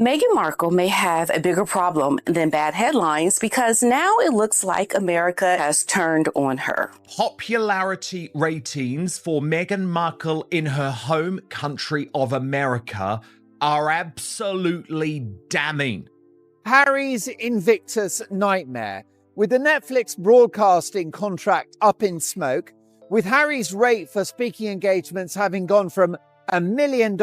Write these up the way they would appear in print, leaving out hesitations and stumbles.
Meghan Markle may have a bigger problem than bad headlines because now it looks like America has turned on her. Popularity ratings for Meghan Markle in her home country of America are absolutely damning. Harry's Invictus nightmare. With the Netflix broadcasting contract up in smoke, with Harry's rate for speaking engagements having gone from $1 million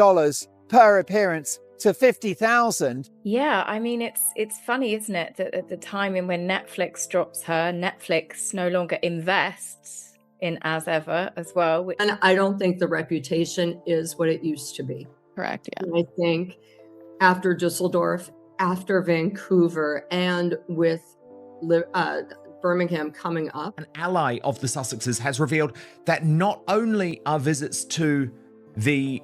per appearance to 50,000. Yeah, I mean, it's funny, isn't it, that at the time in when Netflix drops her, Netflix no longer invests in As Ever as well. And I don't think the reputation is what it used to be. Correct, yeah. And I think after Dusseldorf, after Vancouver, and with Birmingham coming up. An ally of the Sussexes has revealed that not only are visits to the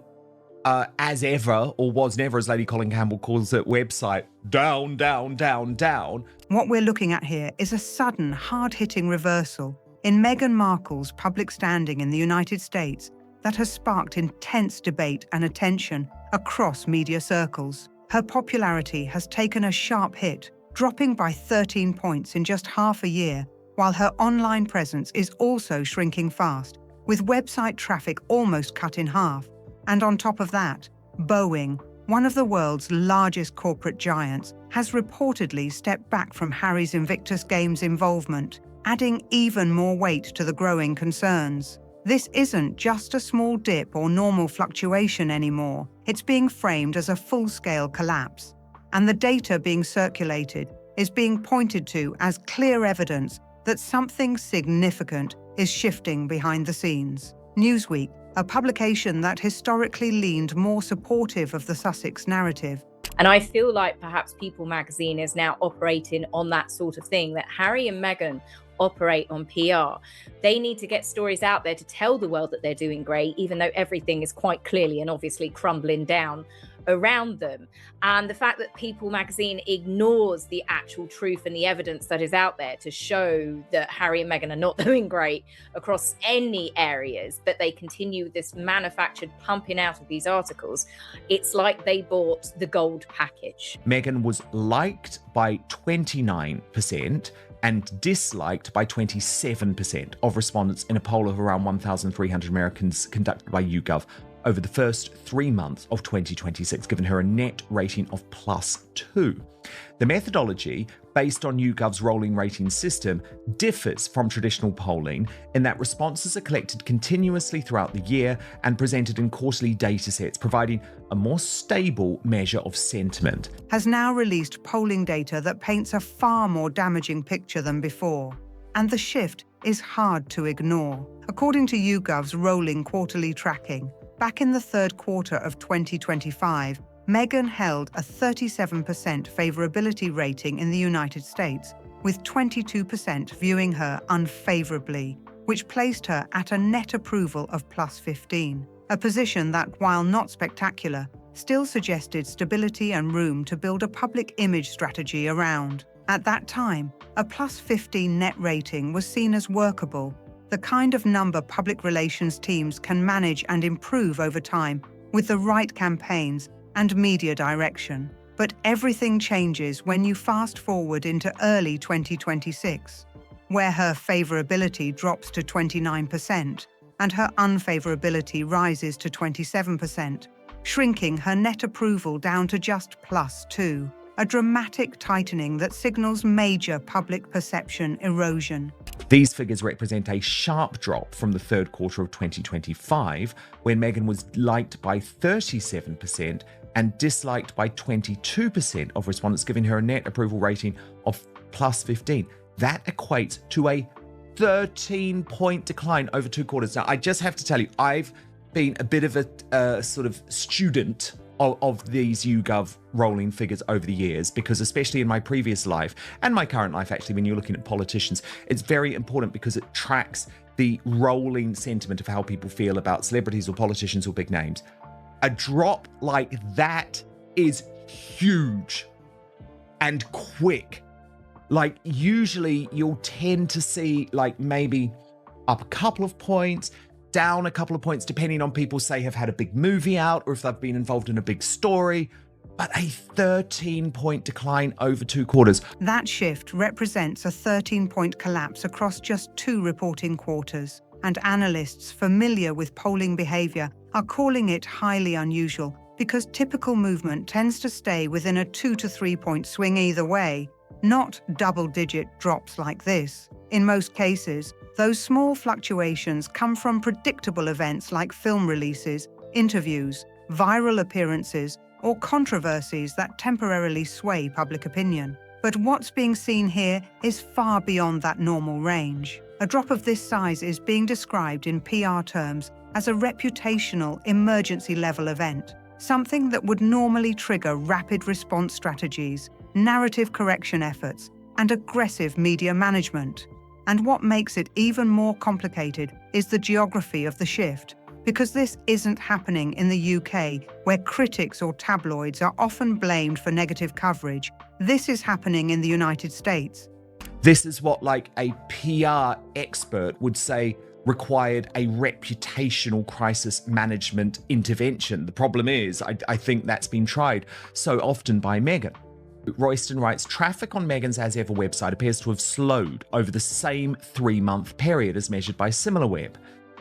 As Ever, or Was Never, as Lady Colin Campbell calls it, website, down. What we're looking at here is a sudden, hard-hitting reversal in Meghan Markle's public standing in the United States that has sparked intense debate and attention across media circles. Her popularity has taken a sharp hit, dropping by 13 points in just half a year, while her online presence is also shrinking fast, with website traffic almost cut in half. And on top of that, Boeing, one of the world's largest corporate giants, has reportedly stepped back from Harry's Invictus Games involvement, adding even more weight to the growing concerns. This isn't just a small dip or normal fluctuation anymore. It's being framed as a full-scale collapse. And the data being circulated is being pointed to as clear evidence that something significant is shifting behind the scenes. Newsweek, a publication that historically leaned more supportive of the Sussex narrative. And I feel like perhaps People magazine is now operating on that sort of thing, that Harry and Meghan operate on PR. They need to get stories out there to tell the world that they're doing great, even though everything is quite clearly and obviously crumbling down around them. And the fact that People magazine ignores the actual truth and the evidence that is out there to show that Harry and Meghan are not doing great across any areas, but they continue this manufactured pumping out of these articles, it's like they bought the gold package. Meghan was liked by 29% and disliked by 27% of respondents in a poll of around 1,300 Americans conducted by YouGov over the first 3 months of 2026, giving her a net rating of +2. The methodology, based on YouGov's rolling rating system, differs from traditional polling in that responses are collected continuously throughout the year and presented in quarterly datasets, providing a more stable measure of sentiment. Has now released polling data that paints a far more damaging picture than before. And the shift is hard to ignore. According to YouGov's rolling quarterly tracking, back in the third quarter of 2025, Meghan held a 37% favorability rating in the United States, with 22% viewing her unfavorably, which placed her at a net approval of +15, a position that, while not spectacular, still suggested stability and room to build a public image strategy around. At that time, a +15 net rating was seen as workable, the kind of number public relations teams can manage and improve over time with the right campaigns and media direction. But everything changes when you fast forward into early 2026, where her favorability drops to 29% and her unfavorability rises to 27%, shrinking her net approval down to just +2, a dramatic tightening that signals major public perception erosion. These figures represent a sharp drop from the third quarter of 2025, when Meghan was liked by 37% and disliked by 22% of respondents, giving her a net approval rating of +15. That equates to a 13-point decline over 2 quarters. Now, I just have to tell you, I've been a bit of a sort of student of these YouGov rolling figures over the years, because especially in my previous life and my current life, actually, when you're looking at politicians, it's very important because it tracks the rolling sentiment of how people feel about celebrities or politicians or big names. A drop like that is huge and quick. Like, usually you'll tend to see like maybe up a couple of points, down a couple of points, depending on people, say, have had a big movie out or if they've been involved in a big story. but a 13-point decline over 2 quarters. That shift represents a 13-point collapse across just 2 reporting quarters, and analysts familiar with polling behavior are calling it highly unusual because typical movement tends to stay within a 2 to 3 point swing either way, not double-digit drops like this. In most cases, those small fluctuations come from predictable events like film releases, interviews, viral appearances, or controversies that temporarily sway public opinion. But what's being seen here is far beyond that normal range. A drop of this size is being described in PR terms as a reputational emergency-level event, something that would normally trigger rapid response strategies, narrative correction efforts, and aggressive media management. And what makes it even more complicated is the geography of the shift, because this isn't happening in the UK, where critics or tabloids are often blamed for negative coverage. This is happening in the United States. This is what like a PR expert would say required a reputational crisis management intervention. The problem is, I think that's been tried so often by Meghan. Royston writes, traffic on Meghan's As Ever website appears to have slowed over the same 3-month period as measured by SimilarWeb.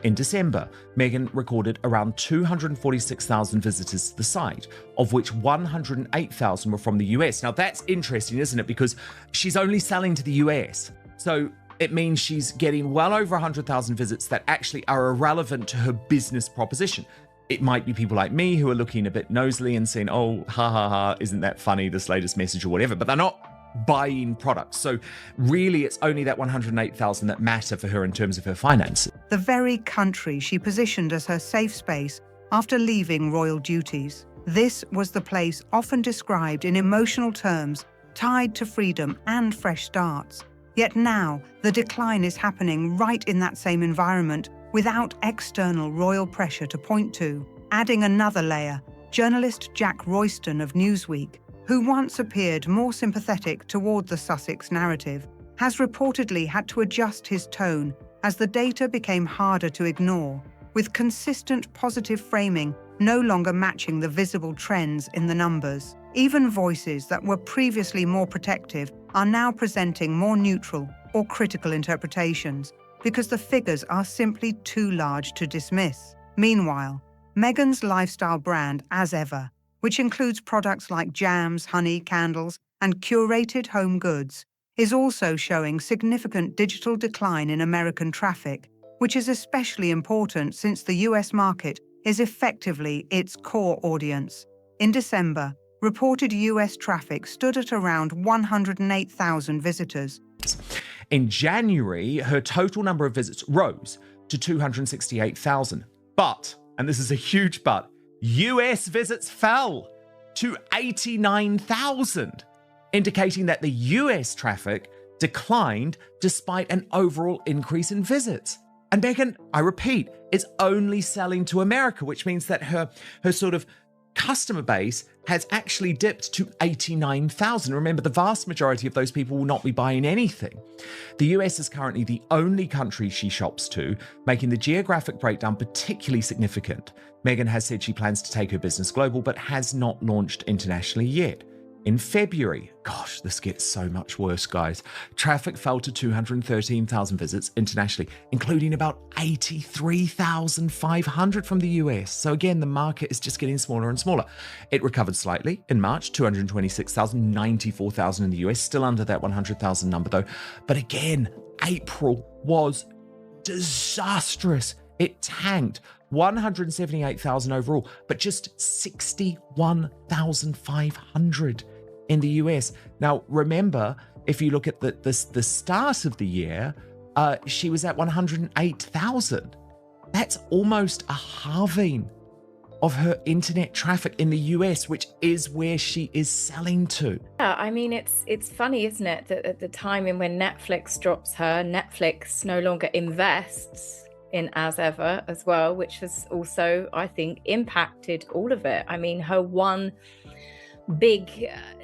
In December, Meghan recorded around 246,000 visitors to the site, of which 108,000 were from the US. Now that's interesting, isn't it? Because she's only selling to the US. So it means she's getting well over 100,000 visits that actually are irrelevant to her business proposition. It might be people like me who are looking a bit nosily and saying, oh, ha ha ha, isn't that funny, this latest message or whatever, but they're not buying products. So really, it's only that 108,000 that matter for her in terms of her finances. The very country she positioned as her safe space after leaving royal duties. This was the place often described in emotional terms, tied to freedom and fresh starts. Yet now, the decline is happening right in that same environment without external royal pressure to point to. Adding another layer, journalist Jack Royston of Newsweek, who once appeared more sympathetic toward the Sussex narrative, has reportedly had to adjust his tone as the data became harder to ignore, with consistent positive framing no longer matching the visible trends in the numbers. Even voices that were previously more protective are now presenting more neutral or critical interpretations because the figures are simply too large to dismiss. Meanwhile, Meghan's lifestyle brand As Ever, which includes products like jams, honey, candles, and curated home goods, is also showing significant digital decline in American traffic, which is especially important since the US market is effectively its core audience. In December, reported US traffic stood at around 108,000 visitors. In January, her total number of visits rose to 268,000. But, and this is a huge but, US visits fell to 89,000, indicating that the US traffic declined despite an overall increase in visits. And Meghan, I repeat, is only selling to America, which means that her sort of customer base has actually dipped to 89,000. Remember, the vast majority of those people will not be buying anything. The US is currently the only country she shops to, making the geographic breakdown particularly significant. Meghan has said she plans to take her business global, but has not launched internationally yet. In February, gosh, this gets so much worse, guys. Traffic fell to 213,000 visits internationally, including about 83,500 from the US. So again, the market is just getting smaller and smaller. It recovered slightly in March, 226,000, 94,000 in the US, still under that 100,000 number though. But again, April was disastrous. It tanked. 178,000 overall, but just 61,500 in the US. Now, remember, if you look at the start of the year, she was at 108,000. That's almost a halving of her internet traffic in the US, which is where she is selling to. Yeah, I mean, it's funny, isn't it, that at the time in when Netflix drops her, Netflix no longer invests in As Ever as well, which has also, I think, impacted all of it. I mean, her one big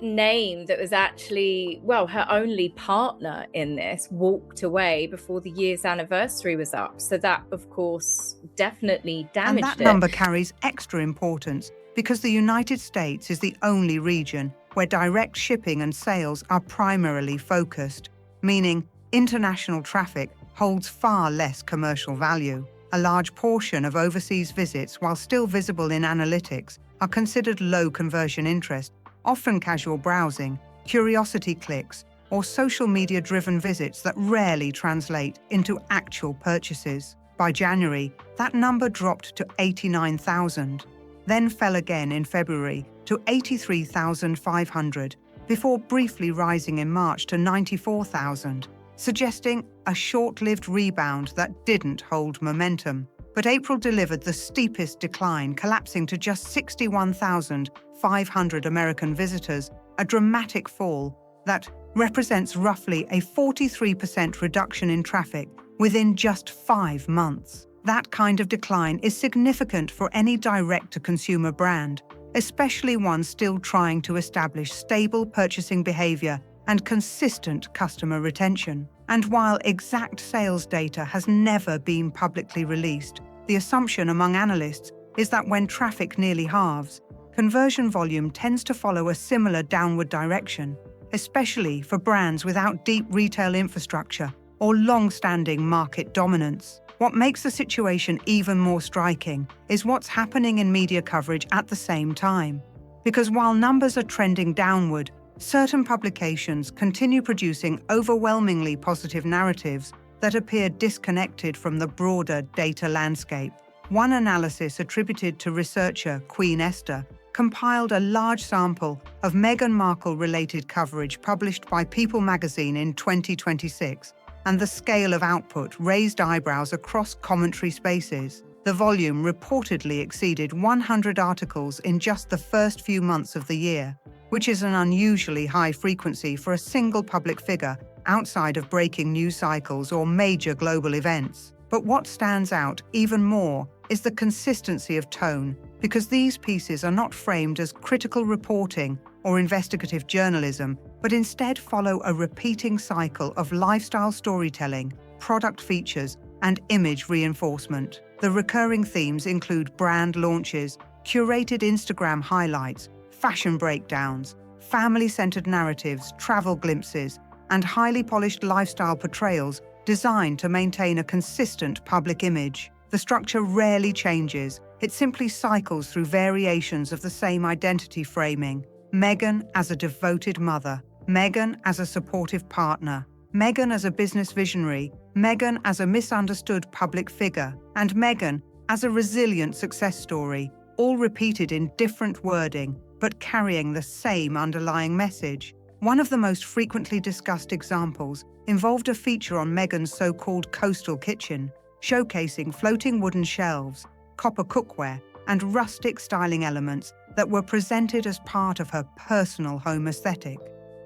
name that was actually, well, her only partner in this walked away before the year's anniversary was up. So that, of course, definitely damaged it. And that number carries extra importance because the United States is the only region where direct shipping and sales are primarily focused, meaning international traffic holds far less commercial value. A large portion of overseas visits, while still visible in analytics, are considered low conversion interest, often casual browsing, curiosity clicks, or social media-driven visits that rarely translate into actual purchases. By January, that number dropped to 89,000, then fell again in February to 83,500, before briefly rising in March to 94,000, suggesting a short-lived rebound that didn't hold momentum. But April delivered the steepest decline, collapsing to just 61,500 American visitors, a dramatic fall that represents roughly a 43% reduction in traffic within just 5 months. That kind of decline is significant for any direct-to-consumer brand, especially one still trying to establish stable purchasing behavior and consistent customer retention. And while exact sales data has never been publicly released, the assumption among analysts is that when traffic nearly halves, conversion volume tends to follow a similar downward direction, especially for brands without deep retail infrastructure or long-standing market dominance. What makes the situation even more striking is what's happening in media coverage at the same time. Because while numbers are trending downward, certain publications continue producing overwhelmingly positive narratives that appear disconnected from the broader data landscape. One analysis attributed to researcher Queen Esther compiled a large sample of Meghan Markle-related coverage published by People magazine in 2026, and the scale of output raised eyebrows across commentary spaces. The volume reportedly exceeded 100 articles in just the first few months of the year, which is an unusually high frequency for a single public figure outside of breaking news cycles or major global events. But what stands out even more is the consistency of tone, because these pieces are not framed as critical reporting or investigative journalism, but instead follow a repeating cycle of lifestyle storytelling, product features, and image reinforcement. The recurring themes include brand launches, curated Instagram highlights, fashion breakdowns, family-centered narratives, travel glimpses, and highly polished lifestyle portrayals designed to maintain a consistent public image. The structure rarely changes. It simply cycles through variations of the same identity framing. Meghan as a devoted mother, Meghan as a supportive partner, Meghan as a business visionary, Meghan as a misunderstood public figure, and Meghan as a resilient success story, all repeated in different wording, but carrying the same underlying message. One of the most frequently discussed examples involved a feature on Meghan's so-called coastal kitchen, showcasing floating wooden shelves, copper cookware, and rustic styling elements that were presented as part of her personal home aesthetic.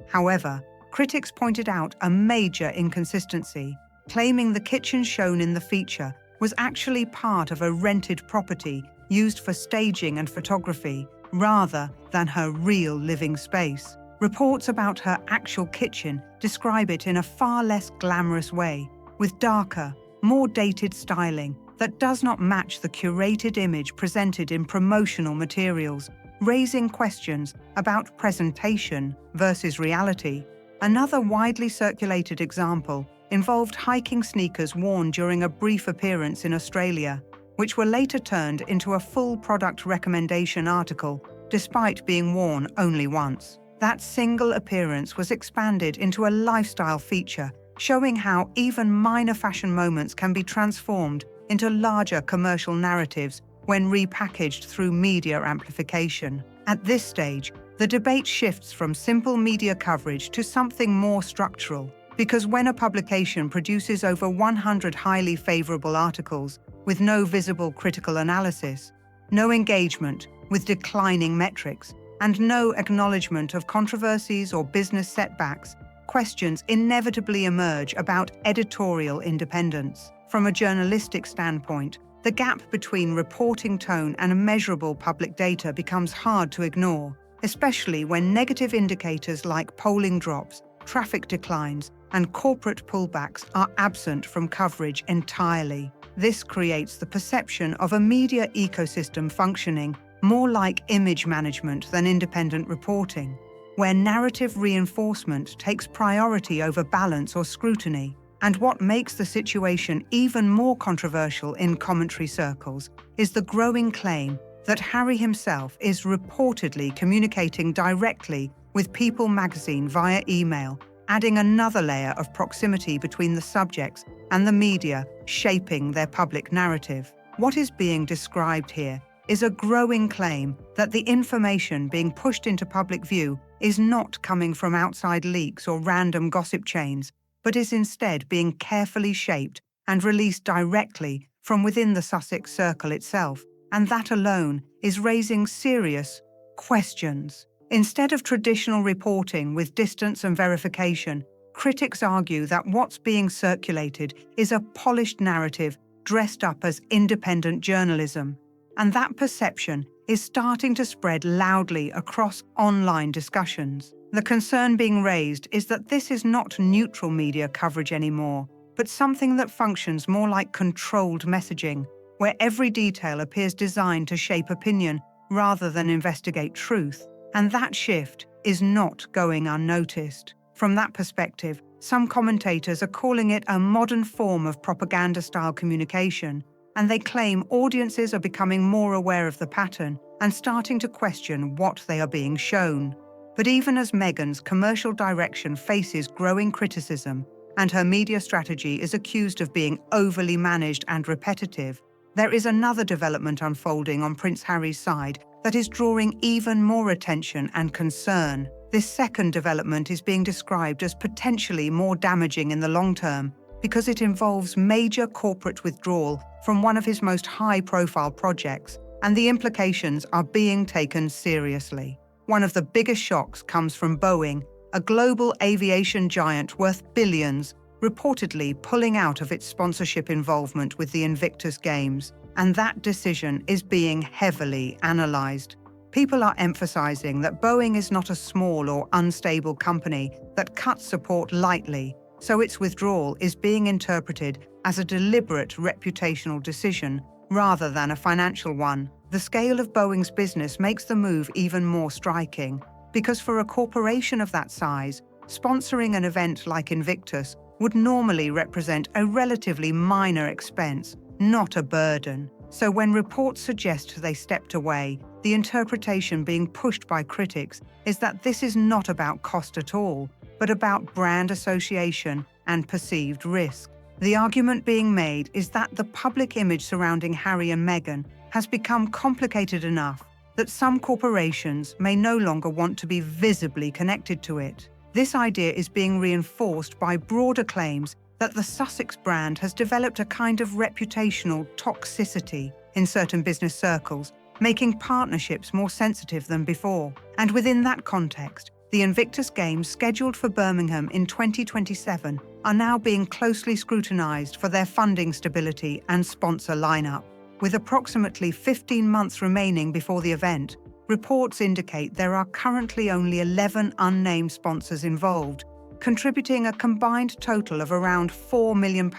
However, critics pointed out a major inconsistency, claiming the kitchen shown in the feature was actually part of a rented property used for staging and photography, rather than her real living space. Reports about her actual kitchen describe it in a far less glamorous way, with darker, more dated styling that does not match the curated image presented in promotional materials, raising questions about presentation versus reality. Another widely circulated example involved hiking sneakers worn during a brief appearance in Australia, which were later turned into a full product recommendation article, despite being worn only once. That single appearance was expanded into a lifestyle feature, showing how even minor fashion moments can be transformed into larger commercial narratives when repackaged through media amplification. At this stage, the debate shifts from simple media coverage to something more structural, because when a publication produces over 100 highly favorable articles with no visible critical analysis, no engagement with declining metrics, and no acknowledgement of controversies or business setbacks, questions inevitably emerge about editorial independence. From a journalistic standpoint, the gap between reporting tone and measurable public data becomes hard to ignore, especially when negative indicators like polling drops, traffic declines, and corporate pullbacks are absent from coverage entirely. This creates the perception of a media ecosystem functioning more like image management than independent reporting, where narrative reinforcement takes priority over balance or scrutiny. And what makes the situation even more controversial in commentary circles is the growing claim that Harry himself is reportedly communicating directly with People magazine via email, adding another layer of proximity between the subjects and the media shaping their public narrative. What is being described here is a growing claim that the information being pushed into public view is not coming from outside leaks or random gossip chains, but is instead being carefully shaped and released directly from within the Sussex circle itself, and that alone is raising serious questions. Instead of traditional reporting with distance and verification, critics argue that what's being circulated is a polished narrative dressed up as independent journalism, and that perception is starting to spread loudly across online discussions. The concern being raised is that this is not neutral media coverage anymore, but something that functions more like controlled messaging, where every detail appears designed to shape opinion rather than investigate truth. And that shift is not going unnoticed. From that perspective, some commentators are calling it a modern form of propaganda-style communication, and they claim audiences are becoming more aware of the pattern and starting to question what they are being shown. But even as Meghan's commercial direction faces growing criticism and her media strategy is accused of being overly managed and repetitive, there is another development unfolding on Prince Harry's side that is drawing even more attention and concern. This second development is being described as potentially more damaging in the long term because it involves major corporate withdrawal from one of his most high-profile projects, and the implications are being taken seriously. One of the biggest shocks comes from Boeing, a global aviation giant worth billions, reportedly pulling out of its sponsorship involvement with the Invictus Games, and that decision is being heavily analysed. People are emphasising that Boeing is not a small or unstable company that cuts support lightly, so its withdrawal is being interpreted as a deliberate reputational decision rather than a financial one. The scale of Boeing's business makes the move even more striking, because for a corporation of that size, sponsoring an event like Invictus would normally represent a relatively minor expense, not a burden. So when reports suggest they stepped away, the interpretation being pushed by critics is that this is not about cost at all, but about brand association and perceived risk. The argument being made is that the public image surrounding Harry and Meghan has become complicated enough that some corporations may no longer want to be visibly connected to it. This idea is being reinforced by broader claims that the Sussex brand has developed a kind of reputational toxicity in certain business circles, making partnerships more sensitive than before. And within that context, the Invictus Games scheduled for Birmingham in 2027 are now being closely scrutinised for their funding stability and sponsor lineup. With approximately 15 months remaining before the event, reports indicate there are currently only 11 unnamed sponsors involved, contributing a combined total of around £4 million,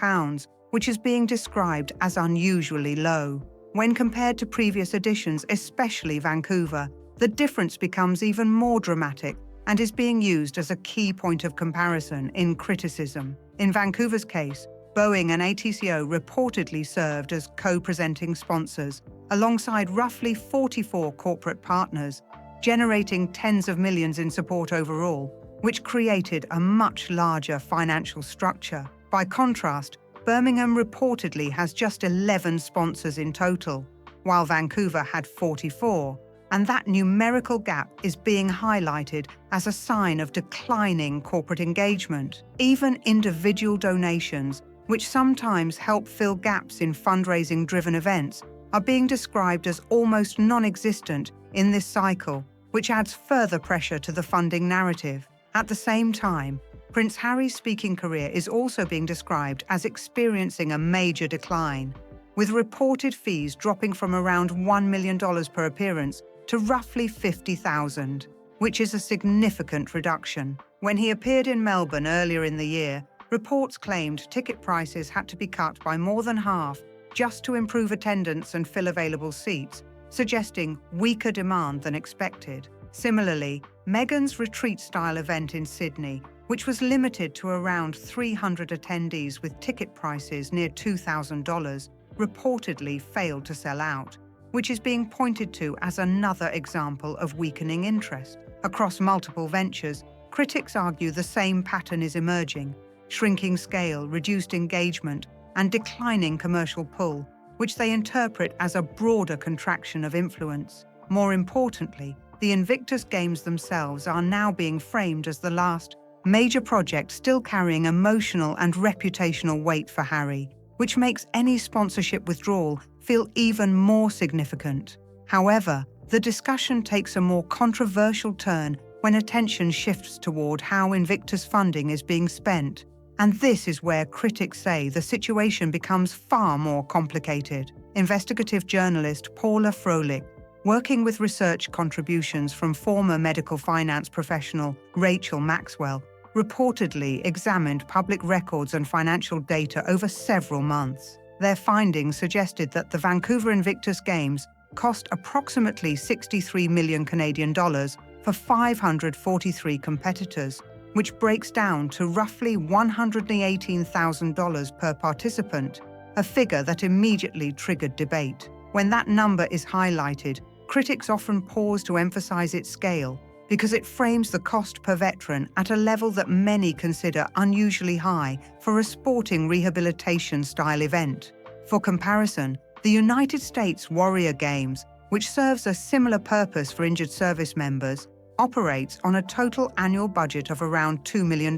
which is being described as unusually low. When compared to previous editions, especially Vancouver, the difference becomes even more dramatic and is being used as a key point of comparison in criticism. In Vancouver's case, Boeing and ATCO reportedly served as co-presenting sponsors, alongside roughly 44 corporate partners, generating tens of millions in support overall, which created a much larger financial structure. By contrast, Birmingham reportedly has just 11 sponsors in total, while Vancouver had 44, and that numerical gap is being highlighted as a sign of declining corporate engagement. Even individual donations, which sometimes help fill gaps in fundraising-driven events, are being described as almost non-existent in this cycle, which adds further pressure to the funding narrative. At the same time, Prince Harry's speaking career is also being described as experiencing a major decline, with reported fees dropping from around $1 million per appearance to roughly $50,000, which is a significant reduction. When he appeared in Melbourne earlier in the year, reports claimed ticket prices had to be cut by more than half just to improve attendance and fill available seats, suggesting weaker demand than expected. Similarly, Meghan's retreat-style event in Sydney, which was limited to around 300 attendees with ticket prices near $2,000, reportedly failed to sell out, which is being pointed to as another example of weakening interest. Across multiple ventures, critics argue the same pattern is emerging: shrinking scale, reduced engagement, and declining commercial pull, which they interpret as a broader contraction of influence. More importantly, the Invictus Games themselves are now being framed as the last major project still carrying emotional and reputational weight for Harry, which makes any sponsorship withdrawal feel even more significant. However, the discussion takes a more controversial turn when attention shifts toward how Invictus funding is being spent. And this is where critics say the situation becomes far more complicated. Investigative journalist Paula Froelich, working with research contributions from former medical finance professional Rachel Maxwell, reportedly examined public records and financial data over several months. Their findings suggested that the Vancouver Invictus Games cost approximately 63 million Canadian dollars for 543 competitors, which breaks down to roughly $118,000 per participant, a figure that immediately triggered debate. When that number is highlighted, critics often pause to emphasize its scale because it frames the cost per veteran at a level that many consider unusually high for a sporting rehabilitation-style event. For comparison, the United States Warrior Games, which serves a similar purpose for injured service members, operates on a total annual budget of around $2 million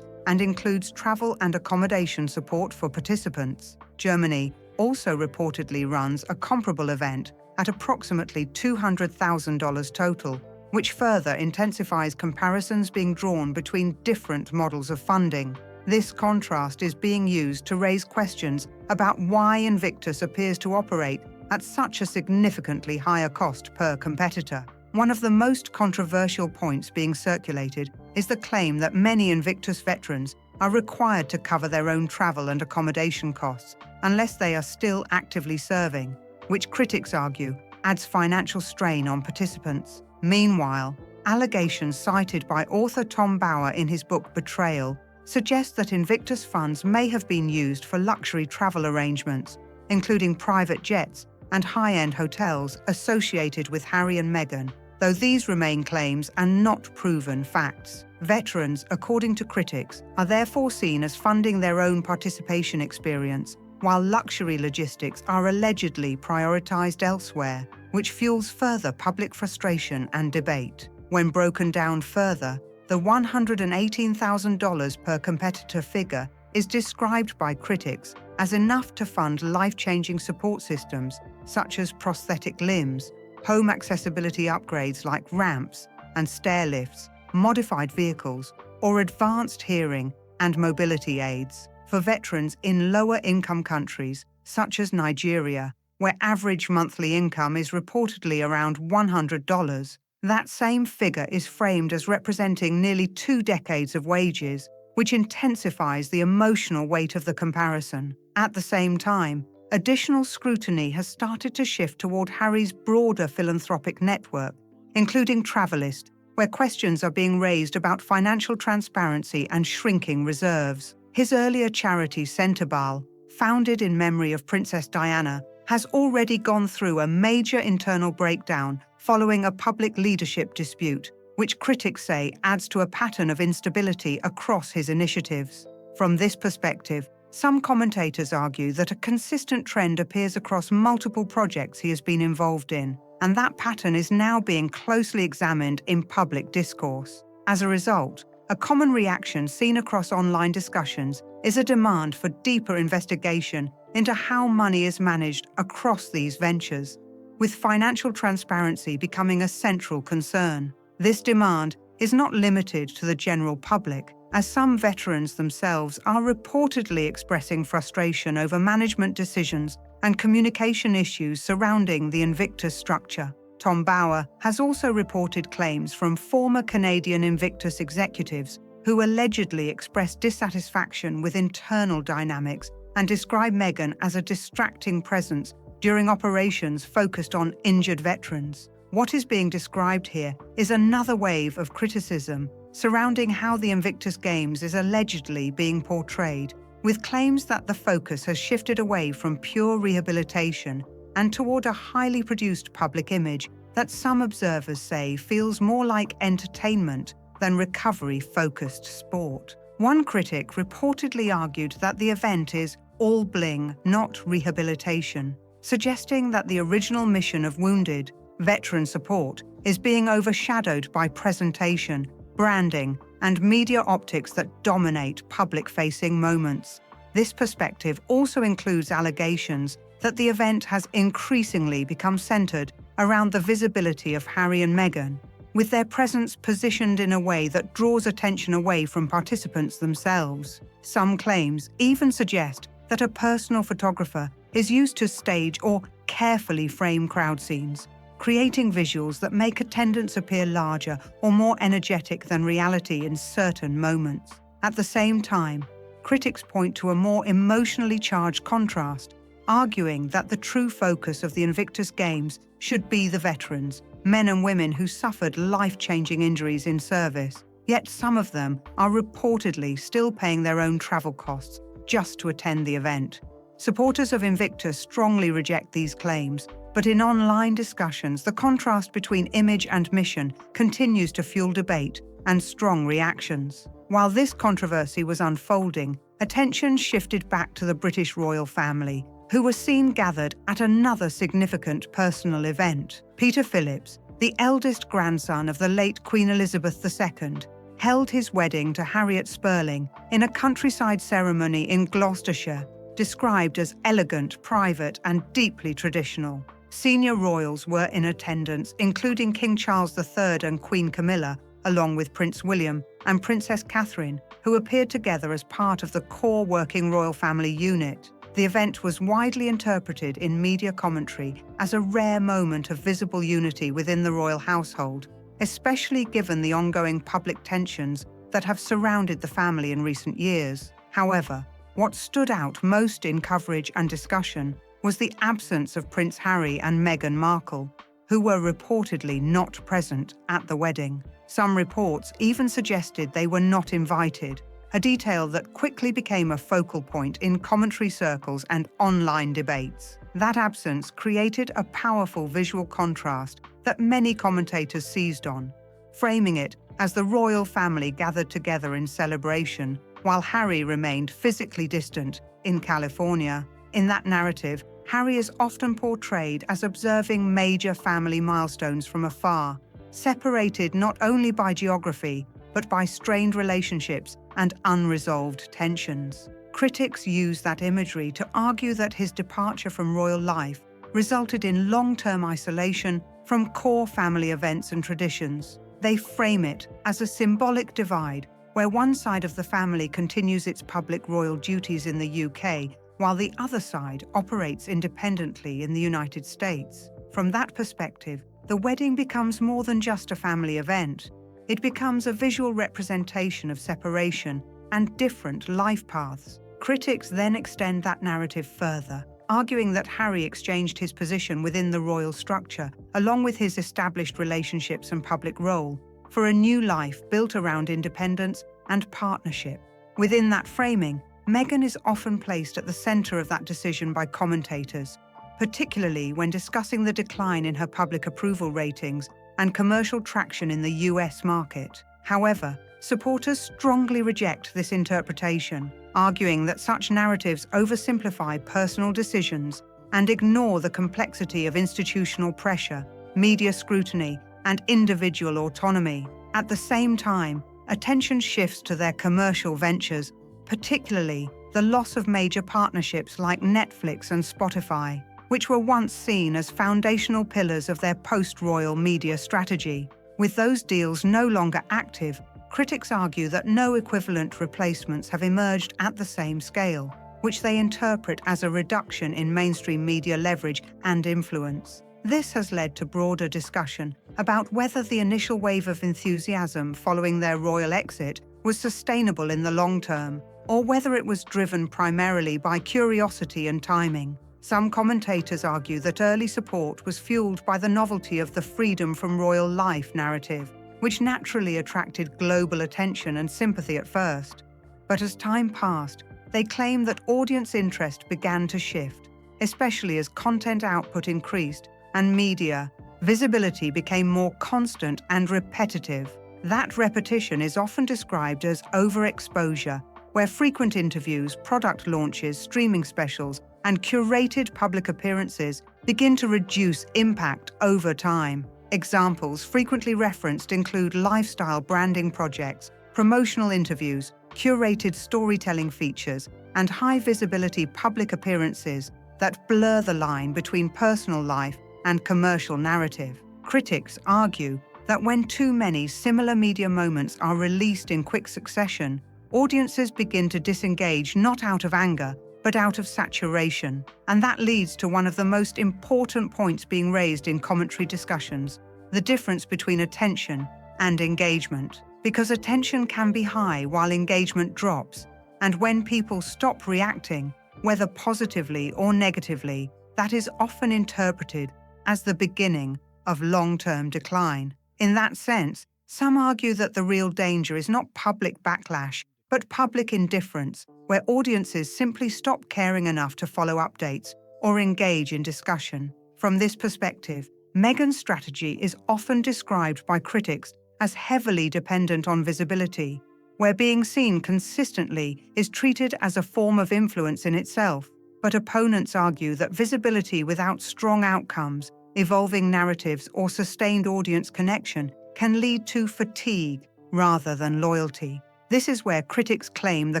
and includes travel and accommodation support for participants. Germany also reportedly runs a comparable event at approximately $200,000 total, which further intensifies comparisons being drawn between different models of funding. This contrast is being used to raise questions about why Invictus appears to operate at such a significantly higher cost per competitor. One of the most controversial points being circulated is the claim that many Invictus veterans are required to cover their own travel and accommodation costs unless they are still actively serving, which critics argue adds financial strain on participants. Meanwhile, allegations cited by author Tom Bauer in his book Betrayal suggest that Invictus funds may have been used for luxury travel arrangements, including private jets and high-end hotels associated with Harry and Meghan, though these remain claims and not proven facts. Veterans, according to critics, are therefore seen as funding their own participation experience, while luxury logistics are allegedly prioritized elsewhere, which fuels further public frustration and debate. When broken down further, the $118,000 per competitor figure is described by critics as enough to fund life-changing support systems such as prosthetic limbs, home accessibility upgrades like ramps and stair lifts, modified vehicles, or advanced hearing and mobility aids. For veterans in lower-income countries, such as Nigeria, where average monthly income is reportedly around $100, that same figure is framed as representing nearly 2 decades of wages, which intensifies the emotional weight of the comparison. At the same time, additional scrutiny has started to shift toward Harry's broader philanthropic network, including Travelist, where questions are being raised about financial transparency and shrinking reserves. His earlier charity Centrebal, founded in memory of Princess Diana, has already gone through a major internal breakdown following a public leadership dispute, which critics say adds to a pattern of instability across his initiatives. From this perspective, some commentators argue that a consistent trend appears across multiple projects he has been involved in, and that pattern is now being closely examined in public discourse. As a result, a common reaction seen across online discussions is a demand for deeper investigation into how money is managed across these ventures, with financial transparency becoming a central concern. This demand is not limited to the general public, as some veterans themselves are reportedly expressing frustration over management decisions and communication issues surrounding the Invictus structure. Tom Bauer has also reported claims from former Canadian Invictus executives who allegedly expressed dissatisfaction with internal dynamics and describe Meghan as a distracting presence during operations focused on injured veterans. What is being described here is another wave of criticism surrounding how the Invictus Games is allegedly being portrayed, with claims that the focus has shifted away from pure rehabilitation and toward a highly produced public image that some observers say feels more like entertainment than recovery-focused sport. One critic reportedly argued that the event is all bling, not rehabilitation, suggesting that the original mission of wounded veteran support is being overshadowed by presentation, branding, and media optics that dominate public-facing moments. This perspective also includes allegations that the event has increasingly become centered around the visibility of Harry and Meghan, with their presence positioned in a way that draws attention away from participants themselves. Some claims even suggest that a personal photographer is used to stage or carefully frame crowd scenes, creating visuals that make attendance appear larger or more energetic than reality in certain moments. At the same time, critics point to a more emotionally charged contrast, arguing that the true focus of the Invictus Games should be the veterans, men and women who suffered life-changing injuries in service. Yet some of them are reportedly still paying their own travel costs just to attend the event. Supporters of Invictus strongly reject these claims, but in online discussions, the contrast between image and mission continues to fuel debate and strong reactions. While this controversy was unfolding, attention shifted back to the British royal family, who were seen gathered at another significant personal event. Peter Phillips, the eldest grandson of the late Queen Elizabeth II, held his wedding to Harriet Spurling in a countryside ceremony in Gloucestershire, described as elegant, private, and deeply traditional. Senior royals were in attendance, including King Charles III and Queen Camilla, along with Prince William and Princess Catherine, who appeared together as part of the core working royal family unit. The event was widely interpreted in media commentary as a rare moment of visible unity within the royal household, especially given the ongoing public tensions that have surrounded the family in recent years. However, what stood out most in coverage and discussion was the absence of Prince Harry and Meghan Markle, who were reportedly not present at the wedding. Some reports even suggested they were not invited, a detail that quickly became a focal point in commentary circles and online debates. That absence created a powerful visual contrast that many commentators seized on, framing it as the royal family gathered together in celebration, while Harry remained physically distant in California. In that narrative, Harry is often portrayed as observing major family milestones from afar, separated not only by geography, but by strained relationships and unresolved tensions. Critics use that imagery to argue that his departure from royal life resulted in long-term isolation from core family events and traditions. They frame it as a symbolic divide where one side of the family continues its public royal duties in the UK, while the other side operates independently in the United States. From that perspective, the wedding becomes more than just a family event. It becomes a visual representation of separation and different life paths. Critics then extend that narrative further, arguing that Harry exchanged his position within the royal structure, along with his established relationships and public role, for a new life built around independence and partnership. Within that framing, Meghan is often placed at the center of that decision by commentators, particularly when discussing the decline in her public approval ratings and commercial traction in the US market. However, supporters strongly reject this interpretation, arguing that such narratives oversimplify personal decisions and ignore the complexity of institutional pressure, media scrutiny, and individual autonomy. At the same time, attention shifts to their commercial ventures, particularly the loss of major partnerships like Netflix and Spotify, which were once seen as foundational pillars of their post-royal media strategy. With those deals no longer active, critics argue that no equivalent replacements have emerged at the same scale, which they interpret as a reduction in mainstream media leverage and influence. This has led to broader discussion about whether the initial wave of enthusiasm following their royal exit was sustainable in the long term, or whether it was driven primarily by curiosity and timing. Some commentators argue that early support was fueled by the novelty of the freedom from royal life narrative, which naturally attracted global attention and sympathy at first. But as time passed, they claim that audience interest began to shift, especially as content output increased and media visibility became more constant and repetitive. That repetition is often described as overexposure, where frequent interviews, product launches, streaming specials, and curated public appearances begin to reduce impact over time. Examples frequently referenced include lifestyle branding projects, promotional interviews, curated storytelling features, and high-visibility public appearances that blur the line between personal life and commercial narrative. Critics argue that when too many similar media moments are released in quick succession, audiences begin to disengage not out of anger, but out of saturation. And that leads to one of the most important points being raised in commentary discussions: the difference between attention and engagement. Because attention can be high while engagement drops, and when people stop reacting, whether positively or negatively, that is often interpreted as the beginning of long-term decline. In that sense, some argue that the real danger is not public backlash, but public indifference, where audiences simply stop caring enough to follow updates or engage in discussion. From this perspective, Meghan's strategy is often described by critics as heavily dependent on visibility, where being seen consistently is treated as a form of influence in itself. But opponents argue that visibility without strong outcomes, evolving narratives, or sustained audience connection can lead to fatigue rather than loyalty. This is where critics claim the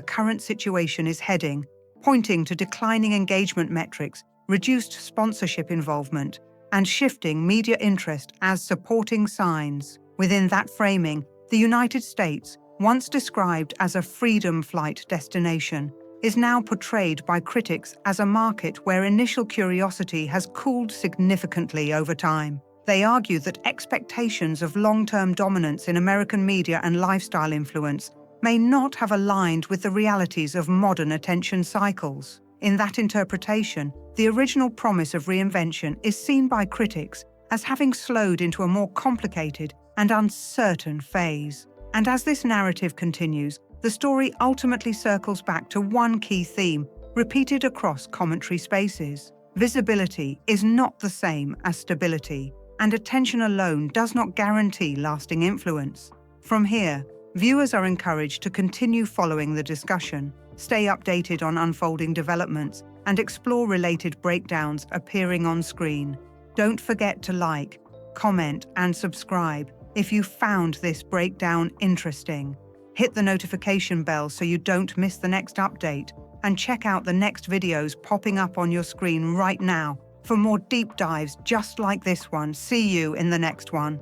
current situation is heading, pointing to declining engagement metrics, reduced sponsorship involvement, and shifting media interest as supporting signs. Within that framing, the United States, once described as a freedom flight destination, is now portrayed by critics as a market where initial curiosity has cooled significantly over time. They argue that expectations of long-term dominance in American media and lifestyle influence may not have aligned with the realities of modern attention cycles. In that interpretation, the original promise of reinvention is seen by critics as having slowed into a more complicated and uncertain phase. And as this narrative continues, the story ultimately circles back to one key theme, repeated across commentary spaces. Visibility is not the same as stability, and attention alone does not guarantee lasting influence. From here, viewers are encouraged to continue following the discussion, stay updated on unfolding developments, and explore related breakdowns appearing on screen. Don't forget to like, comment, and subscribe if you found this breakdown interesting. Hit the notification bell so you don't miss the next update, and check out the next videos popping up on your screen right now for more deep dives just like this one. See you in the next one.